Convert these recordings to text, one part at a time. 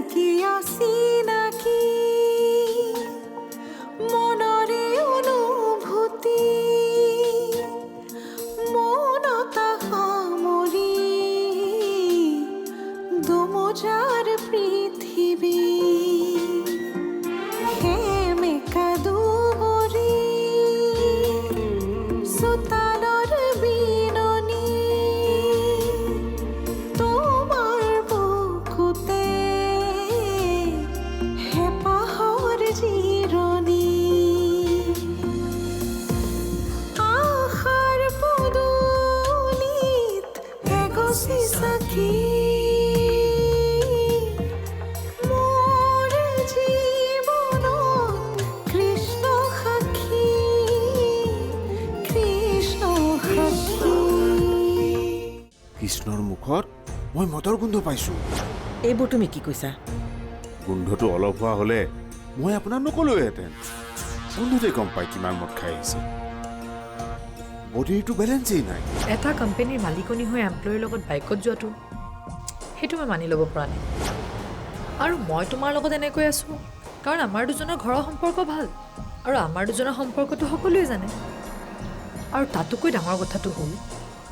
চিনাকি অচিনাকি মনৰে অনুভূতি মনতা সামৰি দুমোজাৰ পৃথিৱী হেমেকা দুবৰি চোতালৰ বিননি তোমাৰ বুকুতে হেঁপাহৰ জিৰণি আশাৰ পদূলিত এগছি চাকি মোৰ জীৱনত কৃষ্ণ সাক্ষী কৃষ্ণ সাক্ষী কৃষ্ণৰ মুখত মই মদৰ গোন্ধ পাইছো। এইবোৰ তুমি কি কৈছা? গোন্ধটো অলপ হোৱা হলে মই আপোনাক নকলোহেঁতেন। গোন্ধতে গম পাই কিমান মদ খাই আহিছে। বডিটো বেলেঞ্চেই নাই। এটা কোম্পানীৰ মালিকনী হৈ এমপ্লয়ীৰ লগত বাইকত যোৱাটো সেইটো মই মানি ল'ব পৰা নাই। আৰু মই তোমাৰ লগত এনেকৈ আছোঁ কাৰণ আমাৰ দুজনৰ ঘৰৰ সম্পৰ্ক ভাল আৰু আমাৰ দুজনৰ সম্পৰ্কটো সকলোৱে জানে। আৰু তাতোকৈ ডাঙৰ কথাটো হ'ল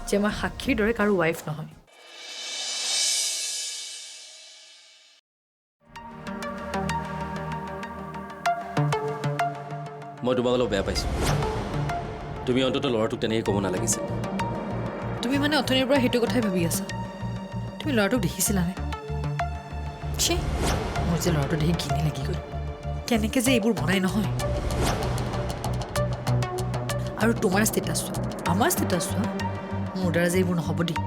যে মই সাক্ষীৰ দৰে কাৰো ৱাইফ নহয়। মই তোমাক অলপ বেয়া পাইছোঁ। তুমি অন্ততঃ ল'ৰাটোক তেনেকৈ ক'ব নালাগিছিল। তুমি মানে অথনিৰ পৰা সেইটো কথাই ভাবি আছা। তুমি ল'ৰাটোক দেখিছিলানে? ছি, মোৰ যে ল'ৰাটো দেখি ঘিনি লাগি গ'ল। কেনেকৈ যে এইবোৰ বনাই নহয়। আৰু তোমাৰ ষ্টেটাছ চোৱা, আমাৰ ষ্টেটাছ চোৱা, মোৰ দ্বাৰা যে এইবোৰ নহ'ব দেই।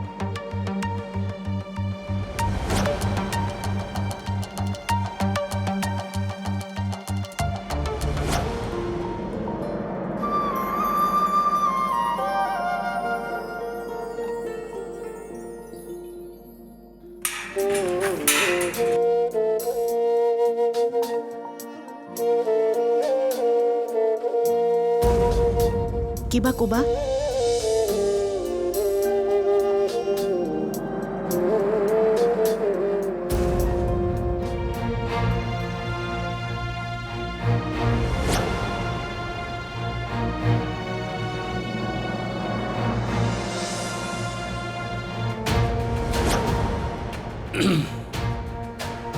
কিবা ক'বা?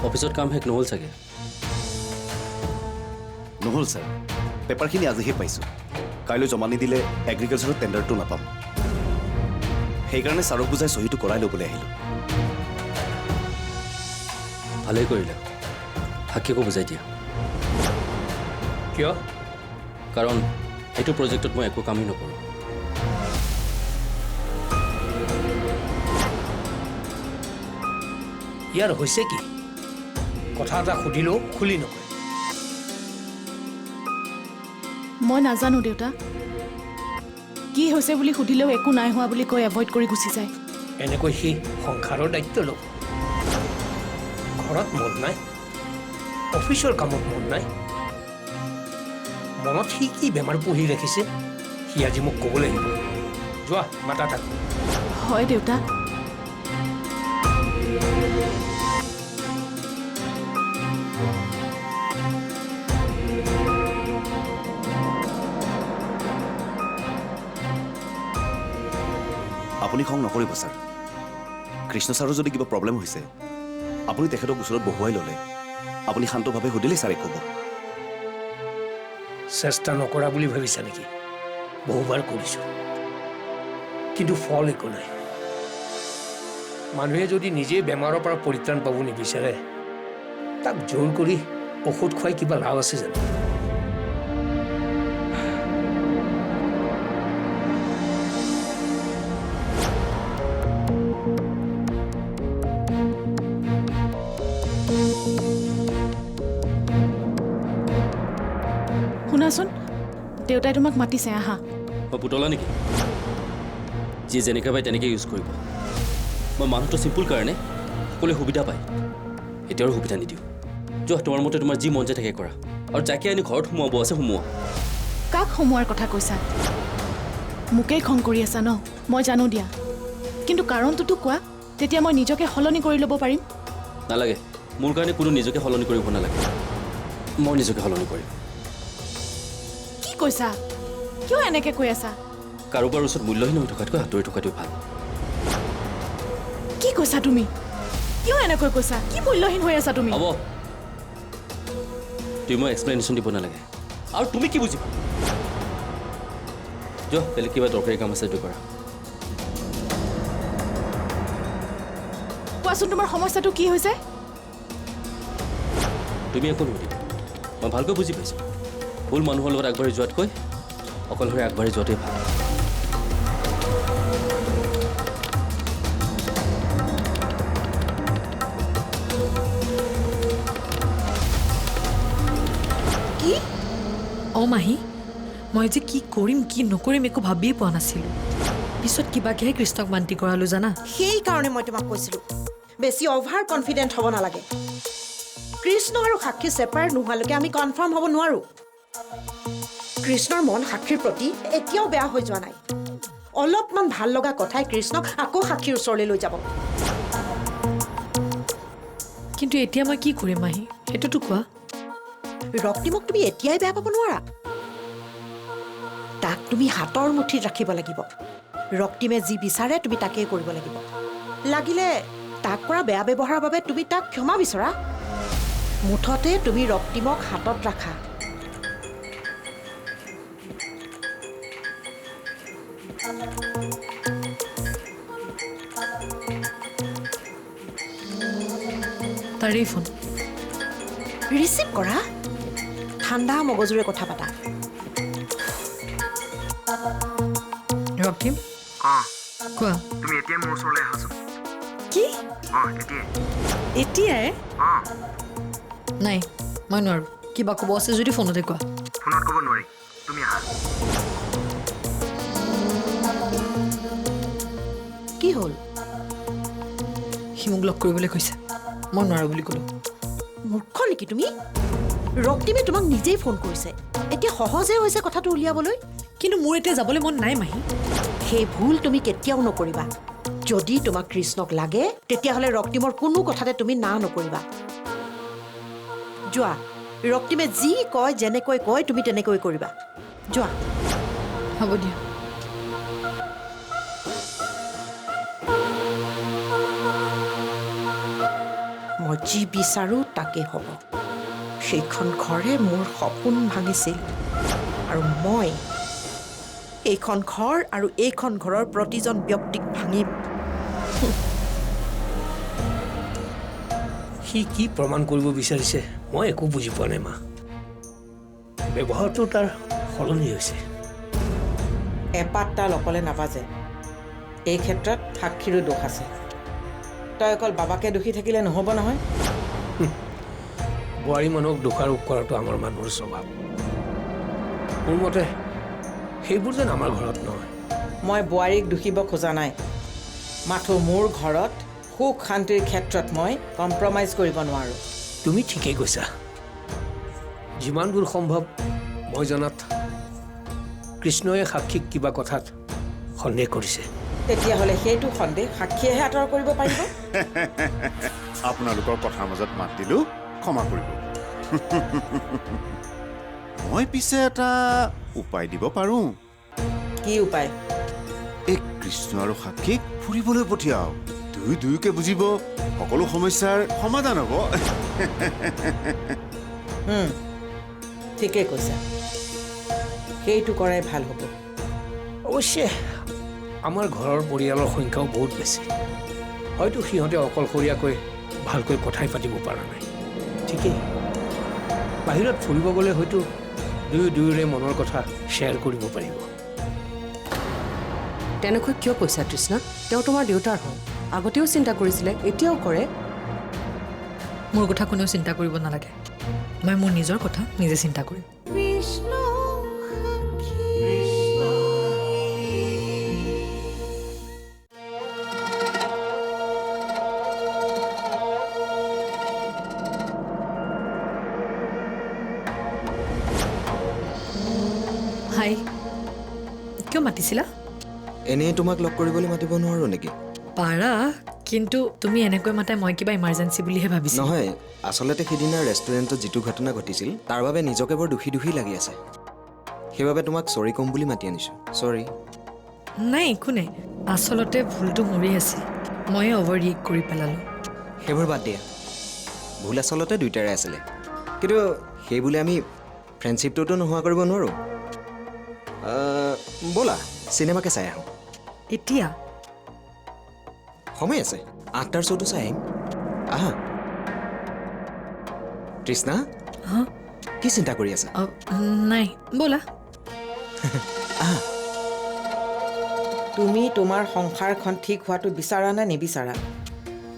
অফিচত কাম শেষ নহ'ল চাগে? নহ'ল ছাৰ, পেপাৰখিনি আজিহে পাইছোঁ। কাইলৈ জমা নিদিলে এগ্ৰিকালচাৰৰ টেণ্ডাৰটো নাপাম। সেইকাৰণে ছাৰক বুজাই চহীটো কৰাই ল'বলৈ আহিলোঁ। ভালেই কৰিলা। সাক্ষীকো বুজাই দিয়া। কিয়? কাৰণ এইটো প্ৰজেক্টত মই একো কামেই নকৰোঁ। ইয়াৰ হৈছে কি? কথা এটা সুধিলেও খুলি নকয়। মই নাজানো দেউতা। কি হৈছে বুলি সুধিলেও একো নাই হোৱা বুলি কৈ এভইড কৰি গুচি যায়। এনেকৈ সি সংসাৰৰ দায়িত্ব ল'ব। ঘৰত মন নাই, অফিচৰ কামত মন নাই। মনত সি কি বেমাৰ পুহি ৰাখিছে সি আজি মোক ক'ব লাগিব। যোৱা মাতা তাক। হয় দেউতা। আপুনি খং নকৰিব ছাৰ। কৃষ্ণ ছাৰৰ যদি কিবা প্ৰব্লেম হৈছে আপুনি তেখেতক ওচৰত বহুৱাই ল'লে আপুনি শান্তভাৱে সুধিলেই ছাৰে ক'ব। চেষ্টা নকৰা বুলি ভাবিছা নেকি? বহুবাৰ কৰিছোঁ, কিন্তু ফল একো নাই। মানুহে যদি নিজেই বেমাৰৰ পৰা পৰিত্ৰাণ পাব নিবিচাৰে তাক জোৰ কৰি ঔষধ খুৱাই কিবা লাভ আছে জানো? শুনাচোন, দেউতাই তোমাক মাতিছে, আহা। মই পুতলা নেকি? যি যেনেকৈ পায় তেনেকৈ ইউজ কৰিব। মই মানুহটো চিম্পুল কাৰণে সকলোৱে সুবিধা পায়। এতিয়াও সুবিধা নিদিওঁ। যোৱা, তোমাৰ মতে তোমাৰ যি মন যায় থাকে কৰা। আৰু যাকে আনি ঘৰত সোমোৱাব আছে সোমোৱা। কাক সোমোৱাৰ কথা কৈছা? মোকেই খং কৰি আছা ন? মই জানো দিয়া, কিন্তু কাৰণটোতো কোৱা, তেতিয়া মই নিজকে সলনি কৰি ল'ব পাৰিম। নালাগে, মোৰ কাৰণে কোনো নিজকে সলনি কৰিব নালাগে মই নিজকে সলনি কৰিম কি কৈছা কিয় এনেকে কৈ আছা কাৰোবাৰ ওচৰত মূল্যহীন হৈ থকাতকৈ আঁতৰি থকাটোৱে ভাল কি কৈছা তুমি কিয় এনেকৈ কৈছা কি মূল্যহীন হৈ আছা তুমি হ'ব তুমি মই এক্সপ্লেনেশ্যন দিব নালাগে আৰু তুমি কি বুজিবা যোৱা বেলেগ কিবা দৰকাৰী কাম আছে এইটো কৰা কোৱাচোন তোমাৰ সমস্যাটো কি হৈছে তুমি একো নুসুধিবা মই ভালকৈ বুজি পাইছোঁ ভুল মানুহৰ লগত আগবাঢ়ি যোৱাতকৈ অকলশৰে আগবাঢ়ি যোৱাটোৱে ভাল কি অঁ মাহী মই যে কি কৰিম কি নকৰিম একো ভাবিয়ে পোৱা নাছিলোঁ পিছত কিবাকেহে কৃষ্ণক মান্তি কৰালোঁ জানা সেইকাৰণে মই তোমাক কৈছিলোঁ বেছি অভাৰ কনফিডেণ্ট হ'ব নালাগে কৃষ্ণ আৰু সাক্ষী ছেপাৰেট নোহোৱালৈকে আমি কনফাৰ্ম হ'ব নোৱাৰোঁ কৃষ্ণৰ মন সাক্ষীৰ প্ৰতি এতিয়াও বেয়া হৈ যোৱা নাই অলপমান ভাল লগা কথাই কৃষ্ণক আকৌ সাক্ষীৰ ওচৰলৈ লৈ যাব কিন্তু এতিয়া মই কি কৰিম মাহী সেইটোতো কোৱা ৰক্তিমক তুমি এতিয়াই বেয়া পাব নোৱাৰা তাক তুমি হাতৰ মুঠিত ৰাখিব লাগিব ৰক্তিমে যি বিচাৰে তুমি তাকেই কৰিব লাগিব লাগিলে তাক কৰা বেয়া ব্যৱহাৰৰ বাবে তুমি তাক ক্ষমা বিচৰা মুঠতে তুমি ৰক্তিমক হাতত ৰাখা তাৰেই ফোন ৰিচিভ কৰা ঠাণ্ডা মগজুৰে কথা পাতা ৰক্তিম অঁ কোৱা তুমি এতিয়া মোৰ ওচৰলৈ আহাচোন কি অঁ এতিয়াই এতিয়াই অঁ নাই মই নোৱাৰোঁ কিবা ক'ব আছে যদি ফোনতে কোৱা ফোনত ক'ব নোৱাৰি তুমি আহা কি হ'ল সি মোক লগ কৰিবলৈ কৈছে মই নোৱাৰোঁ বুলি ক'লোঁ মূৰ্খ নেকি তুমি ৰক্তিমে তোমাক নিজেই ফোন কৰিছে এতিয়া সহজে হৈছে কথাটো উলিয়াবলৈ কিন্তু মোৰ এতিয়া যাবলৈ মন নাই মাহী সেই ভুল তুমি কেতিয়াও নকৰিবা যদি তোমাক কৃষ্ণক লাগে তেতিয়াহ'লে ৰক্তিমৰ কোনো কথাতে তুমি না নকৰিবা যোৱা ৰক্তিমে যি কয় যেনেকৈ কয় তুমি তেনেকৈ কৰিবা যোৱা হ'ব দিয়া মই যি বিচাৰোঁ তাকেই হ'ব সেইখন ঘৰে মোৰ সপোন ভাঙিছিল আৰু মই এইখন ঘৰ আৰু এইখন ঘৰৰ প্ৰতিজন ব্যক্তিক ভাঙিম সি কি প্ৰমাণ কৰিব বিচাৰিছে মই একো বুজি পোৱা নাই মা ব্যৱহাৰটো তাৰ সলনি হৈছে এপাত তাল অকলে নাবাজে এই ক্ষেত্ৰত সাক্ষীৰো দোষ আছে তই অকল বাবাকে দোষী থাকিলে নহ'ব নহয় বোৱাৰী মানুহক দোষাৰোপ কৰাটো আমাৰ মানুহৰ স্বভাৱ মোৰ মতে সেইবোৰ যেন আমাৰ ঘৰত নহয় মই বোৱাৰীক দোষিব খোজা নাই মাথো মোৰ ঘৰত সুখ শান্তিৰ ক্ষেত্ৰত মই কম্প্ৰমাইজ কৰিব নোৱাৰোঁ তুমি ঠিকেই কৈছা যিমান দূৰ সম্ভৱ মই জনাত কৃষ্ণয়ে সাক্ষীক কিবা কথাত সন্দেহ কৰিছে তেতিয়াহ'লে সেইটো সন্দেহ সাক্ষীয়েহে আঁতৰ কৰিব পাৰিব আপোনালোকৰ কথাৰ মাজত মাত দিলোঁ ক্ষমা কৰিব মই পিছে এটা উপায় দিব পাৰোঁ কি উপায় এই কৃষ্ণ আৰু সাক্ষীক ফুৰিবলৈ পঠিয়াওক দুয়োকে বুজিব সকলো সমস্যাৰ সমাধান হ'ব ঠিকেই কৈছা সেইটো কৰাই ভাল হ'ব অৱশ্যে আমাৰ ঘৰৰ পৰিয়ালৰ সংখ্যাও বহুত বেছি হয়তো সিহঁতে অকলশৰীয়াকৈ ভালকৈ কথাই পাতিব পৰা নাই ঠিকেই বাহিৰত ফুৰিব গ'লে হয়তো দুয়োৰে মনৰ কথা শ্বেয়াৰ কৰিব পাৰিব তেনেকৈ কিয় কৈছা তৃষ্ণা তেওঁ তোমাৰ দেউতাৰ হয় আগতেও চিন্তা কৰিছিলে এতিয়াও কৰে মোৰ কথা কোনেও চিন্তা কৰিব নালাগে মই মোৰ নিজৰ কথা নিজে চিন্তা কৰিম কৃষ্ণ সাক্ষী হাই কিয় মাতিছিলা এনেই তোমাক লগ কৰিবলৈ মাতিব নোৱাৰো নেকি পাৰা কিন্তু তুমি এনেকৈ মাতে মই কিবা ইমাৰ্জেঞ্চি বুলিহে ভাবিছোঁ। নহয়, আচলতে সিদিনা ৰেষ্টুৰেণ্টত যিটো ঘটনা ঘটিছিল তাৰ বাবে নিজকে বৰ দুখী দুখী লাগি আছে। সেইবাবে তোমাক চৰি ক'ম বুলি মাতি আনিছোঁ। চৰি। নাই একো নাই, আচলতে ভুলটো মোৰেই আছিল, ময়ে অভাৰ ৰিয়েক্ট কৰি পেলালোঁ। সেইবোৰ বাদ দিয়া, ভুল আচলতে দুয়োটাৰে আছিলে, কিন্তু সেই বুলি আমি ফ্ৰেণ্ডশ্বিপটোতো নোহোৱা কৰিব নোৱাৰোঁ। ব'লা চিনেমাকে চাই আহোঁ। এতিয়া সময় আছে, 8টাৰ শ্ব'টো চাই আহিম। আহা। তৃষ্ণা, কি চিন্তা কৰি আছা? নাই, ব'লা। আহা। তুমি তোমাৰ সংসাৰখন ঠিক হোৱাটো বিচাৰা নে নিবিচাৰা?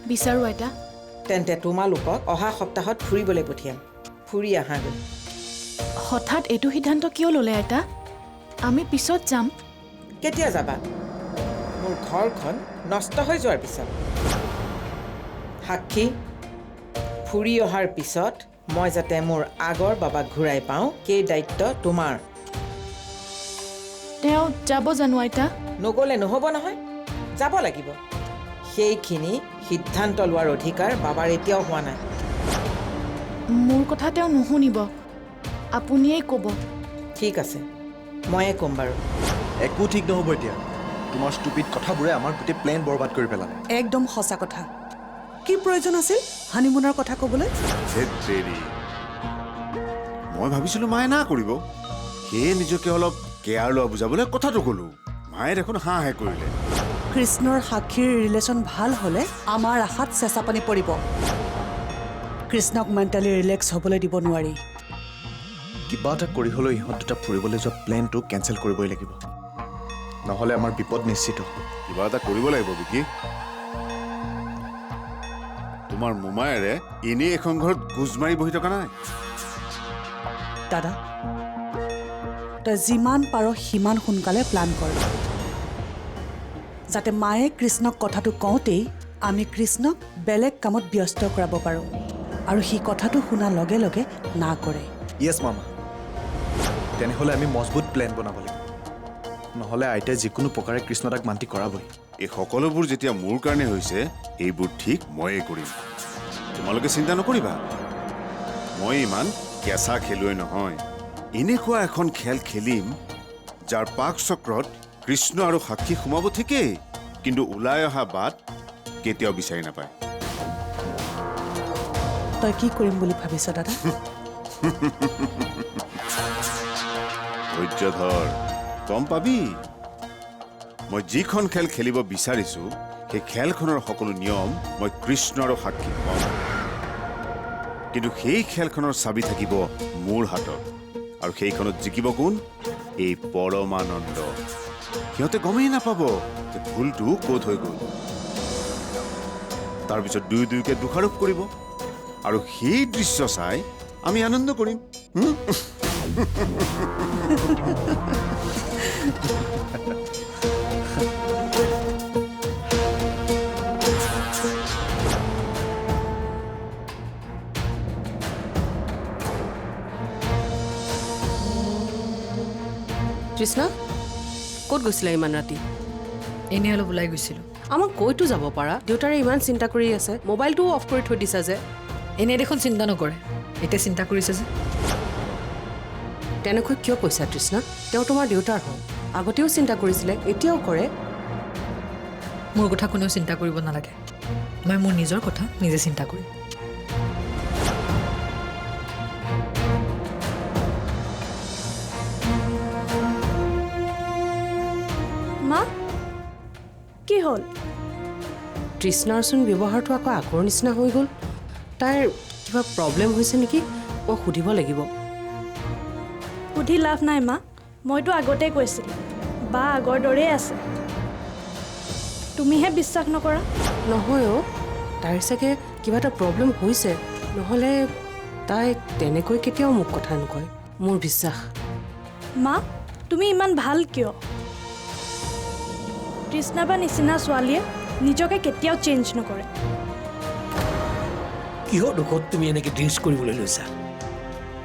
বিচাৰোঁ আইতা। তেন্তে তোমালোকক অহা সপ্তাহত ফুৰিবলৈ পঠিয়াম। ফুৰি আহাগৈ। হঠাৎ এইটো সিদ্ধান্ত কিয় ল'লে আইতা? আমি পিছত যাম। কেতিয়া যাবা? মোৰ ঘৰখন নষ্ট হৈ যোৱাৰ পিছত। সাক্ষী, ফুৰি অহাৰ পিছত মই যাতে মোৰ আগৰ বাবাক ঘূৰাই পাওঁ সেই দায়িত্ব তোমাৰ। তেওঁ যাব জানো আইতা? নগ'লে নহ'ব নহয়, যাব লাগিব। সেইখিনি সিদ্ধান্ত লোৱাৰ অধিকাৰ বাবাৰ এতিয়াও হোৱা নাই। মোৰ কথা তেওঁ নুশুনিব, আপুনিয়েই ক'ব। ঠিক আছে, ময়ে ক'ম বাৰু। একো ঠিক নহ'ব এতিয়া। তোমাৰ ষ্টুপিড কথাবোৰে আমাৰ গোটেই প্লেন বৰবাদ কৰি পেলালে। একদম সঁচা কথা। কি প্ৰয়োজন আছিল হানিমুনৰ কথা ক'বলৈ? মই ভাবিছিলোঁ মায়ে না কৰিব, সেয়ে নিজকে অলপ কেয়াৰ লোৱা বুজাবলৈ কথাটো ক'লোঁ। মায়ে দেখোন হাঁহে কৰিলে। কৃষ্ণৰ সাক্ষীৰ ৰিলেশ্যন ভাল হ'লে আমাৰ আশাত চেঁচা পানী পৰিব। কৃষ্ণক মেণ্টেলি ৰিলেক্স হ'বলৈ দিব নোৱাৰি। কিবা এটা কৰি হ'লেও ইহঁত দুটা ফুৰিবলৈ যোৱা প্লেনটো কেঞ্চেল কৰিবই লাগিব, নহ'লে আমাৰ বিপদ নিশ্চিত। কিবা এটা কৰিব লাগিব বিকি। তোমাৰ মোমায়েৰে এনেই এখন ঘৰত গোজ মাৰি বহি থকা নাই। দাদা, তই যিমান পাৰ সিমান সোনকালে প্লান কৰ, যাতে মায়ে কৃষ্ণক কথাটো কওঁতেই আমি কৃষ্ণক বেলেগ কামত ব্যস্ত কৰাব পাৰোঁ আৰু সি কথাটো শুনাৰ লগে লগে না কৰে। য়েছ মামা, তেনেহ'লে আমি মজবুত প্লেন বনাব লাগিব, নহ'লে আইতাই যিকোনো প্ৰকাৰে কৃষ্ণদাক মান্তি কৰাবই। এই সকলোবোৰ যেতিয়া মোৰ কাৰণে হৈছে, এইবোৰ ঠিক ময়ে কৰিম। তোমালোকে চিন্তা নকৰিবা, মই ইমান কেঁচা খেলুৱৈ নহয়। এনেকুৱা এখন খেল খেলিম যাৰ পাক চক্ৰত কৃষ্ণ আৰু সাক্ষী সোমাব ঠিকেই, কিন্তু ওলাই অহা বাট কেতিয়াও বিচাৰি নাপায়। তই কি কৰিম বুলি ভাবিছ দাদা? ধৈৰ্য ধৰ, গম পাবি। মই যিখন খেল খেলিব বিচাৰিছোঁ সেই খেলখনৰ সকলো নিয়ম মই কৃষ্ণ আৰু সাক্ষী কম, কিন্তু সেই খেলখনৰ চাবি থাকিব মোৰ হাতত, আৰু সেইখনত জিকিব কোন? এই পৰমানন্দ। সিহঁতে গমেই নাপাব যে ভুলটো ক'ত হৈ গ'ল। তাৰপিছত দুয়োকে দোষাৰোপ কৰিব, আৰু সেই দৃশ্য চাই আমি আনন্দ কৰিম। কৃষ্ণ, ক'ত গৈছিলা ইমান ৰাতি? এনেই অলপ ওলাই গৈছিলোঁ। আমাক কৈতো যাব পাৰা, দেউতাৰে ইমান চিন্তা কৰি আছে, মোবাইলটোও অফ কৰি থৈ দিছা যে। এনেই দেখোন চিন্তা নকৰে, এতিয়া চিন্তা কৰিছে যে। তেনেকৈ কিয় কৈছা তৃষ্ণা? তেওঁ তোমাৰ দেউতাৰ হয়, আগতেও চিন্তা কৰিছিলে, এতিয়াও কৰে। মোৰ কথা কোনেও চিন্তা কৰিব নালাগে, মই মোৰ নিজৰ কথা নিজে চিন্তা কৰিম। মা, কি হ'ল? তৃষ্ণাৰচোন ব্যৱহাৰটো আকৌ আগৰ নিচিনা হৈ গ'ল। তাইৰ কিবা প্ৰব্লেম হৈছে নেকি? মই সুধিব লাগিব। সুধি লাভ নাই মা, মইতো আগতেই কৈছিলোঁ, বা আগৰ দৰেই আছে। তুমিহে বিশ্বাস নকৰা। নহয় অ', তাইৰ চাগে কিবা এটা প্ৰব্লেম হৈছে, নহ'লে তাই তেনেকৈ কেতিয়াও মোক কথা নকয়, মোৰ বিশ্বাস। মা, তুমি ইমান ভাল কিয়? তৃষ্ণা বা নিচিনা ছোৱালীয়ে নিজকে কেতিয়াও চেঞ্জ নকৰে। কিহৰ দুখত তুমি এনেকৈ ড্ৰিংকছ কৰিবলৈ লৈছা?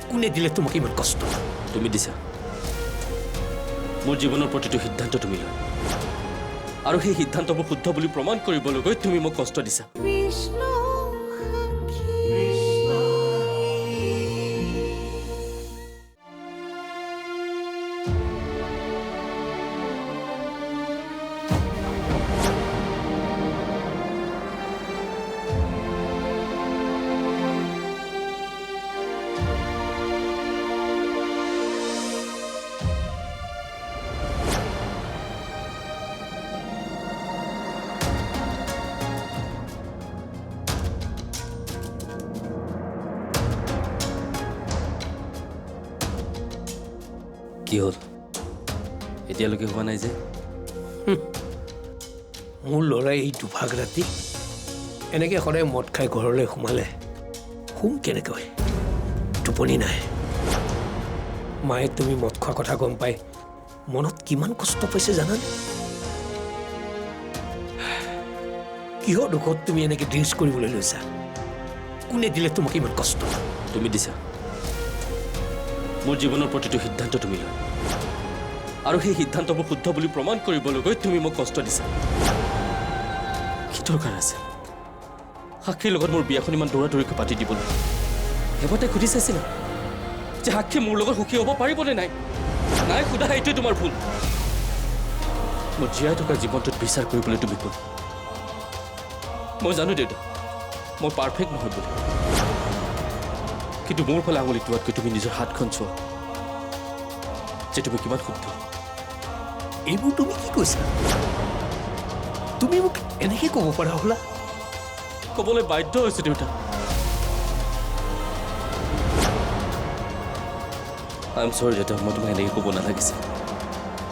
কোনে দিলে তোমাক ইমান কষ্ট? তুমি দিছা। মোৰ জীৱনৰ প্ৰতিটো সিদ্ধান্ত তুমি লোৱা। আৰু সেই সিদ্ধান্তবোৰ শুদ্ধ বুলি প্ৰমাণ কৰিবলৈ গৈ তুমি মোক কষ্ট দিছা। কি হ'ল এতিয়ালৈকে হোৱা নাই যে? মোৰ ল'ৰাই এই দুভাগ ৰাতি এনেকৈ সদায় মদ খাই ঘৰলৈ সোমালে শুম কেনেকৈ? টোপনি নাই। মায়ে তুমি মদ খোৱা কথা গম পাই মনত কিমান কষ্ট পাইছে জানানে? কিহৰ দুখত তুমি এনেকৈ ড্ৰিংকছ কৰিবলৈ লৈছা? কোনে দিলে তোমাক ইমান কষ্ট? তুমি দিছা। মোৰ জীৱনৰ প্ৰতিটো সিদ্ধান্ত তুমি লোৱা আৰু সেই সিদ্ধান্তবোৰ শুদ্ধ বুলি প্ৰমাণ কৰিবলৈ গৈ তুমি মোক কষ্ট দিছা। কি দৰকাৰ আছে সাক্ষীৰ লগত মোৰ বিয়াখন ইমান দৌৰাদৌৰিকৈ পাতি দিবলৈ? এবাৰ সুধি চাইছিলা যে সাক্ষী মোৰ লগত সুখী হ'ব পাৰিবনে নাই? নাই সোধা, এইটোৱে তোমাৰ ভুল। মই জীয়াই থকা জীৱনটোত বিচাৰ কৰিবলৈ তুমি কোন? মই জানো দেউতা মই পাৰফেক্ট নহয় বুলি, কিন্তু মোৰ ফালে আঙুলি তোৱাতকৈ তুমি নিজৰ হাতখন চোৱা যে তুমি কিমান শুদ্ধ। এইবোৰ তুমি কি কৈছা? তুমি মোক এনেকৈ ক'ব পাৰা হ'লা? ক'বলৈ বাধ্য হৈছো দেউতা। আই এম চৰি দেউতা, মই তোমাক এনেকৈ ক'ব নালাগিছে,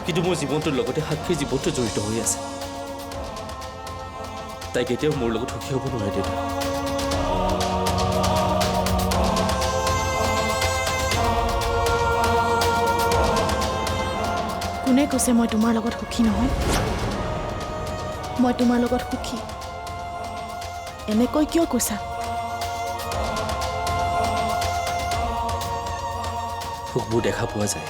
কিন্তু মোৰ জীৱনটোৰ লগতে সাক্ষীৰ জীৱনটো জড়িত হৈ আছে। তাই কেতিয়াও মোৰ লগত সুখী হ'ব নোৱাৰে দেউতা। কোনে কৈছে মই তোমাৰ লগত সুখী নহয়? মই তোমাৰ লগত সুখী। এনেকৈ কিয় কৈছা? সুখবোৰ দেখা পোৱা যায়।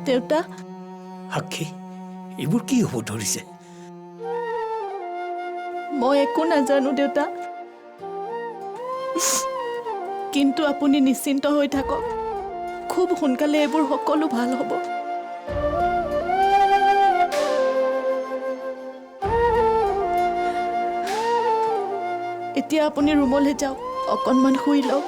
দেউতা, সাক্ষী এইবোৰ কি হ'ব ধৰিছে? মই একো নাজানো দেউতা, কিন্তু আপুনি নিশ্চিন্ত হৈ থাকক, খুব সোনকালে এইবোৰ সকলো ভাল হ'ব। এতিয়া আপুনি ৰুমলৈ যাওক, অকণমান শুই লওক।